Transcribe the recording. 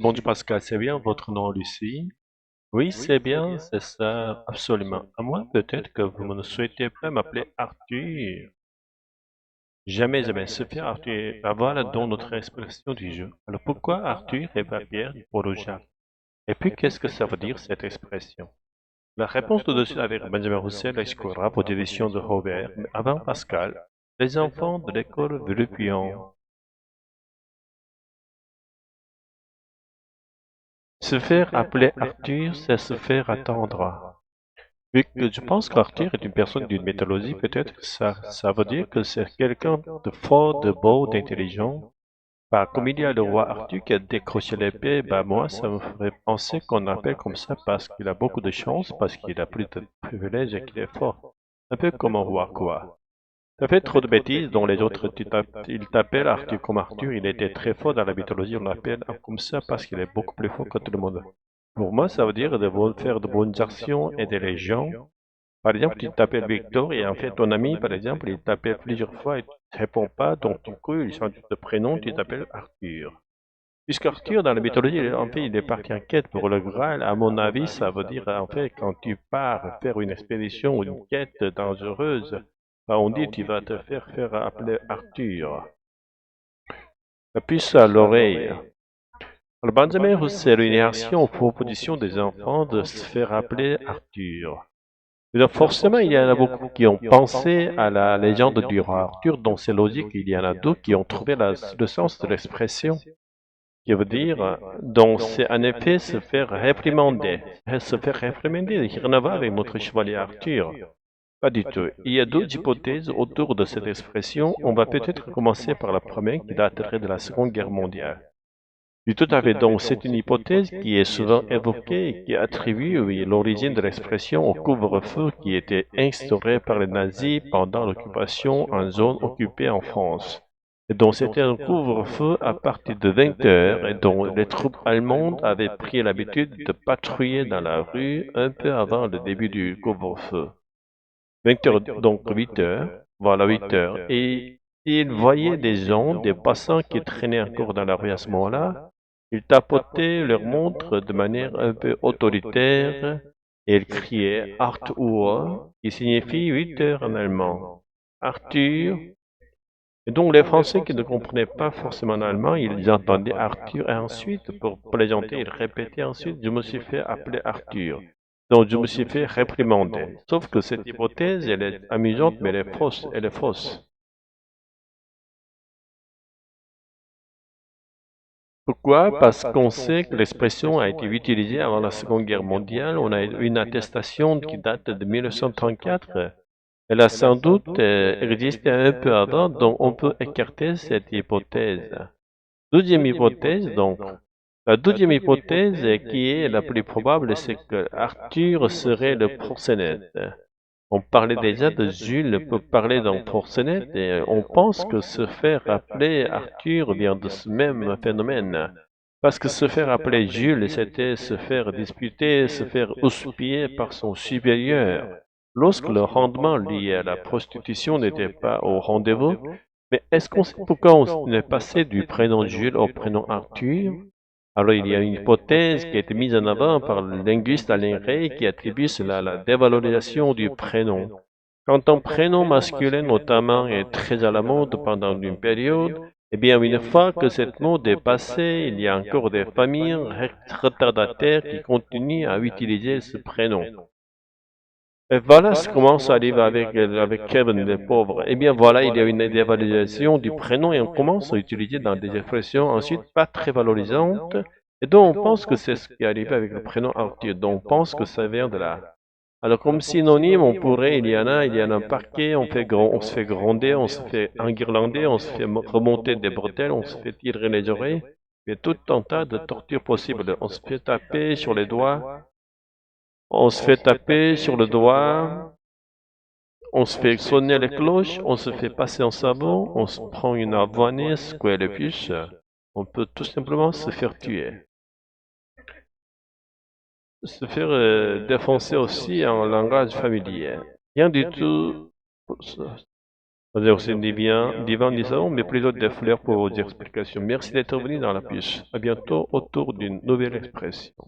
Bonjour Pascal, c'est bien votre nom Lucie? Oui, c'est bien, c'est ça, absolument. À moins peut-être que vous ne souhaitez pas m'appeler Arthur. Jamais, jamais. Se faire Arthur. Ah, voilà donc notre expression du jeu. Alors pourquoi Arthur et pas Pierre pour le Jacques? Et puis qu'est-ce que ça veut dire cette expression? La réponse tout de suite avec Benjamin Roussel Escora pour l'édition de Robert, mais avant Pascal, les enfants de l'école Villepion. Se faire appeler Arthur, c'est se faire attendre. Vu que je pense qu'Arthur est une personne d'une mythologie, peut-être que ça veut dire que c'est quelqu'un de fort, de beau, d'intelligent. Bah, comme il y a le roi Arthur qui a décroché l'épée, bah moi ça me ferait penser qu'on l'appelle comme ça parce qu'il a beaucoup de chance, parce qu'il a plus de privilèges et qu'il est fort. Un peu comme un roi, quoi. Ça fait trop de bêtises dont les autres, ils t'appellent Arthur comme Arthur, il était très fort dans la mythologie, on l'appelle comme ça parce qu'il est beaucoup plus fort que tout le monde. Pour moi, ça veut dire de faire de bonnes actions, aider les gens. Par exemple, tu t'appelles Victor et en fait ton ami, par exemple, il t'appelle plusieurs fois et tu ne réponds pas, donc du coup, il change de prénom, tu t'appelles Arthur. Puisqu'Arthur, dans la mythologie, en fait, il est parti en quête pour le Graal. À mon avis, ça veut dire, en fait, quand tu pars faire une expédition ou une quête dangereuse, bah, on dit tu vas te faire appeler Arthur. La puce à l'oreille. Le Benjamin, c'est une réaction aux propositions des enfants de se faire appeler Arthur. Et donc forcément, il y en a beaucoup qui ont pensé à la légende du roi Arthur, dont c'est logique, il y en a d'autres qui ont trouvé le sens de l'expression, qui veut dire, donc c'est en effet se faire réprimander. Se faire réprimander, il n'y a rien à voir avec notre chevalier Arthur. Pas du tout. Il y a d'autres hypothèses autour de cette expression. On va peut-être commencer par la première qui daterait de la Seconde Guerre mondiale. Oui, tout à fait. Donc, c'est une hypothèse qui est souvent évoquée et qui attribue oui, l'origine de l'expression au couvre-feu qui était instauré par les nazis pendant l'occupation en zone occupée en France. Et donc, c'était un couvre-feu à partir de 20 heures et dont les troupes allemandes avaient pris l'habitude de patrouiller dans la rue un peu avant le début du couvre-feu. 20 heures, donc 8 heures, voilà 8 heures. Et ils voyaient des gens, des passants qui traînaient encore dans la rue à ce moment-là. Ils tapotaient leur montre de manière un peu autoritaire et ils criaient Arthur, qui signifie 8 heures en allemand. Arthur. Et donc les Français qui ne comprenaient pas forcément l'allemand, ils entendaient Arthur et ensuite, pour plaisanter, ils répétaient ensuite, je me suis fait appeler Arthur. Donc je me suis fait réprimander. Sauf que cette hypothèse, elle est amusante, mais elle est fausse. Elle est fausse. Pourquoi? Parce qu'on sait que l'expression a été utilisée avant la Seconde Guerre mondiale. On a une attestation qui date de 1934. Elle a sans doute existé un peu avant, donc on peut écarter cette hypothèse. Deuxième hypothèse, donc. La deuxième hypothèse, qui est la plus probable, c'est que Arthur serait le proxénète. On parlait déjà de Jules peut parler d'un proxénète et on pense que se faire appeler Arthur vient de ce même phénomène. Parce que se faire appeler Jules, c'était se faire disputer, se faire houspiller par son supérieur. Lorsque le rendement lié à la prostitution n'était pas au rendez-vous, mais est-ce qu'on sait pourquoi on est passé du prénom Jules au prénom Arthur? Alors il y a une hypothèse qui a été mise en avant par le linguiste Alain Rey qui attribue cela à la dévalorisation du prénom. Quand un prénom masculin notamment est très à la mode pendant une période, eh bien une fois que cette mode est passée, il y a encore des familles retardataires qui continuent à utiliser ce prénom. Et voilà comment ça arrive avec Kevin, le pauvre. Eh bien voilà, il y a une dévalorisation du prénom et on commence à utiliser dans des expressions ensuite pas très valorisantes. Et donc on pense que c'est ce qui est arrivé avec le prénom Arthur. Donc on pense que ça vient de là. Alors comme synonyme, on pourrait, il y en a un paquet, on se fait gronder, on se fait enguirlander, on se fait remonter des bretelles, on se fait tirer les oreilles. Il y a tout un tas de tortures possibles. On se fait taper sur les doigts, on se fait taper sur le doigt, on se fait sonner les cloches, on se fait passer en savon, on se prend une avoinée, secouer les puces, on peut tout simplement se faire tuer. Se faire défoncer aussi en langage familier. Rien du tout. On va dire aussi divin disons, mais plutôt des fleurs pour vos explications. Merci d'être venu dans la pièce. À bientôt autour d'une nouvelle expression.